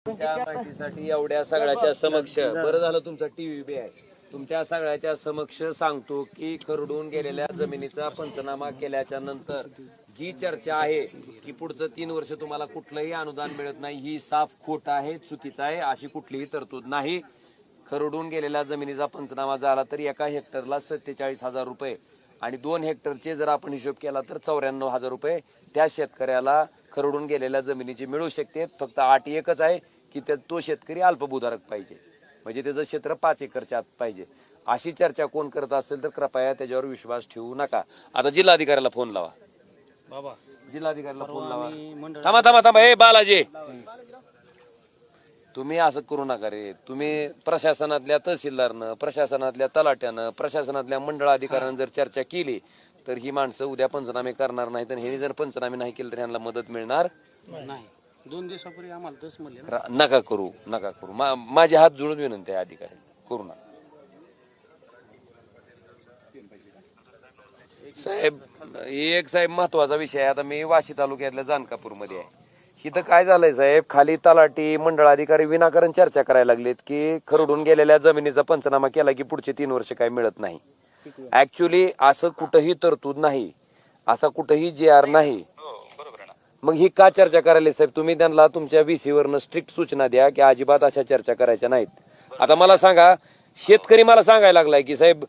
त्या माहितीसाठी एवढ्या सगळ्याच्या समक्ष बरं झालं तुमचा टीव्ही बी आहे. तुमच्या सगळ्याच्या समक्ष सांगतो की खरडून गेलेल्या जमिनीचा पंचनामा केल्याच्या नंतर जी चर्चा आहे की पुढचं 3 वर्ष तुम्हाला कुठलंही अनुदान मिळत नाही, ही साफ खोट आहे, चुकीचं आहे. अशी कुठलीही तरतूद नाही. खरडून गेलेल्या जमिनीचा पंचनामा झाला तर एका हेक्टरला 47,000 रुपये आणि 2 हेक्टरचे जर आपण हिशोब केला तर 94,000 रुपये त्या शेतकऱ्याला खरडून गेलेल्या जमिनीची मिळू शकते. फक्त अट एकच आहे की तो शेतकरी अल्पभूधारक पाहिजे, म्हणजे त्याचं क्षेत्र 5 एकरच्या आत पाहिजे. अशी चर्चा कोण करत असेल तर कृपया त्याच्यावर विश्वास ठेवू नका. आता जिल्हाधिकाऱ्याला फोन लावा बाबा, जिल्हाधिकाऱ्याला फोन लावा. थांबा थांबा थांबा, हे बालाजी तुम्ही असं करू नका रे. तुम्ही प्रशासनातल्या तहसीलदारनं, प्रशासनातल्या तलाट्यानं, प्रशासनातल्या मंडळ अधिकाऱ्यानं जर चर्चा केली तर ही माणसं उद्या पंचनामे करणार नाहीत आणि हे जर पंचनामे नाही केले तर यांना मदत मिळणार नाही. 2 दिवसापूर्वी आम्हाला तस म्हणले. नका करू नका करू. माझे हात जोडून विनंती आहे अधिकारी, करू नका साहेब. एक साहेब महत्वाचा विषय आहे. आता मी वाशी तालुक्यातल्या जानकापूर मध्ये आहे. इथं काय झालंय साहेब, खाली तलाठी मंडळ अधिकारी विनाकारण चर्चा करायला लागलेत की खरडून गेलेल्या जमिनीचा पंचनामा केला की पुढचे 3 वर्ष काही मिळत नाही. ऍक्च्युली असं कुठंही तरतूद नाही, असा कुठंही JR नाही. मग ही का चर्चा करायला साहेब? तुम्ही त्यांना तुमच्या VC वरनं स्ट्रिक्ट सूचना द्या की अजिबात अशा चर्चा करायच्या नाहीत. आता मला सांगा, शेतकरी मला सांगायला लागलाय की साहेब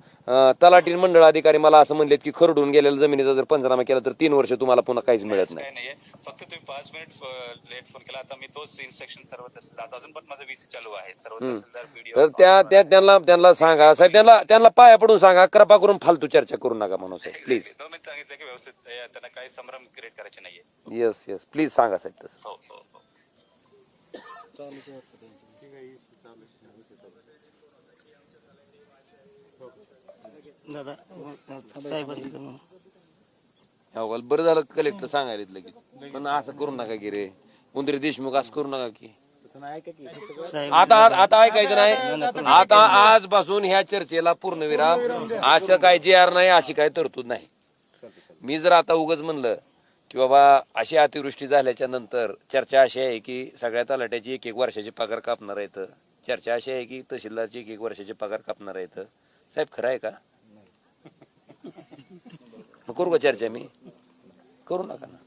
तलाठी मंडळ अधिकारी मला असं म्हणलेत की खरडून गेलेल्या जमिनीचा जर पंचनामा केला तर 3 वर्ष तुम्हाला पुन्हा काहीच मिळत नाही. फक्त तुम्ही 5 मिनिट लेट फोन केला. आता मी तोच इन्स्ट्रक्शन सर्व तहसीलदार, आता अजून पण माझं VC चालू आहे. सर्व तहसीलदार तर त्यांना सांगा साहेब, त्यांना पाया पडून सांगा, कृपा करून फालतू चर्चा करू नका म्हणून साहेब, प्लीज. मी सांगितलं की व्यवस्थित त्यांना काही संभ्रम क्रिएट करायचे नाहीये. येस प्लीज सांगा साहेब तसं. हो हो हो. दादा साहेब बरं झालं कलेक्टर सांगायला लगेच. पण असं करू नका की रे उंदरी देशमुख, असं करू नका की. आता ऐकायचं नाही. आता आजपासून ह्या चर्चेला पूर्णविराम. असं काय JR नाही, अशी काय तरतूद नाही. मी जर आता उगाच म्हणलं की बाबा अशी अतिवृष्टी झाल्याच्या नंतर चर्चा अशी आहे की सगळ्या तलाट्याची 1-1 वर्षाचे पगार कापणार आहेत, चर्चा अशी आहे की तहसीलदारची 1-1 वर्षाचे पगार कापणार आहेत, साहेब खरं आहे का? मग करू का चर्चा? मी करू नका ना.